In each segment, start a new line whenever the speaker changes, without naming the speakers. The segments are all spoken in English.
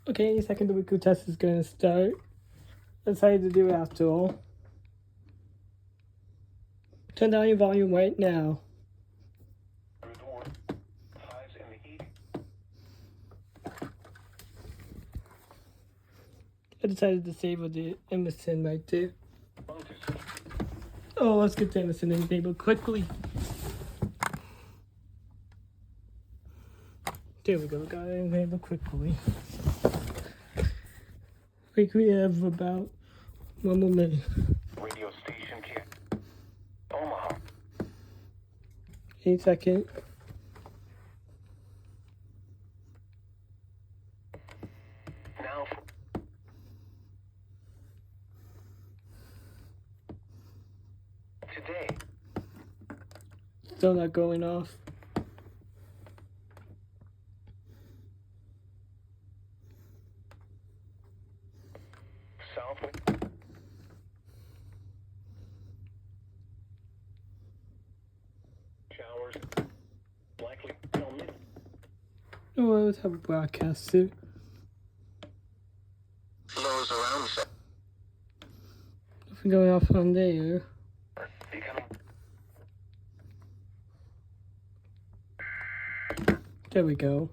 Okay, any second the weekly test is going to start. I decided to do it after all. Turn down your volume right now. I decided to disable the Emerson right there. Oh, let's get to Emerson enabled quickly. There we go, got it enabled quickly. I think we have about 1 more minute.
Radio station kit. Omaha.
Any second.
Now today.
Still not going off.
Southwind. Showers. Likely till mid.
Oh, let's have a broadcast too.
Lows around
Nothing going off on there.
becoming.
There we go.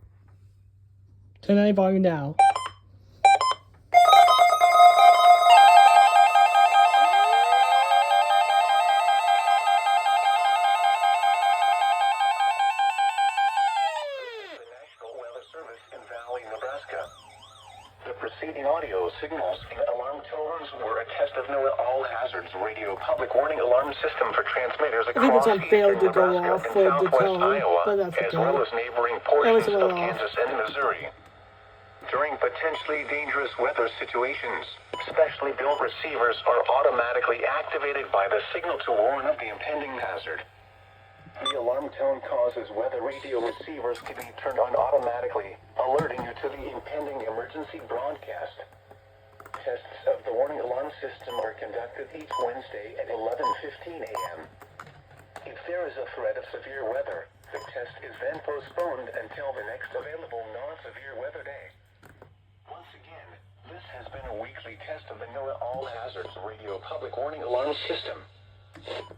Turn on your volume now.
The preceding audio signals and alarm tones were a test of NOAA All Hazards Radio Public Warning Alarm System for transmitters
I think
across
it's unfair
eastern
to go
Nebraska
off
and
for the
southwest
tone,
Iowa,
but that's
as
okay.
well as neighboring
That was
portions
a
of
little off.
Kansas and Missouri. During potentially dangerous weather situations, specially built receivers are automatically activated by the signal to warn of the impending hazard. The alarm tone causes weather radio receivers to be turned on automatically, alerting you to the impending emergency broadcast. Tests of the warning alarm system are conducted each Wednesday at 11:15 a.m. If there is a threat of severe weather, the test is then postponed until the next available non-severe weather day. Once again, this has been a weekly test of the NOAA All Hazards Radio Public Warning Alarm System.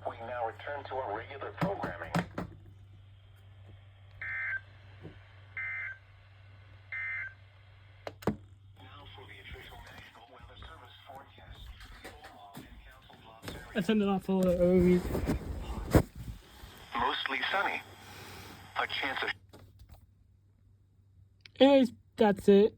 We now return to our regular programming. Now for the official National Weather Service forecast. Omaha and Council Bluffs area.
I turned it off a little early.
Mostly sunny. A chance of
Anyways, that's it.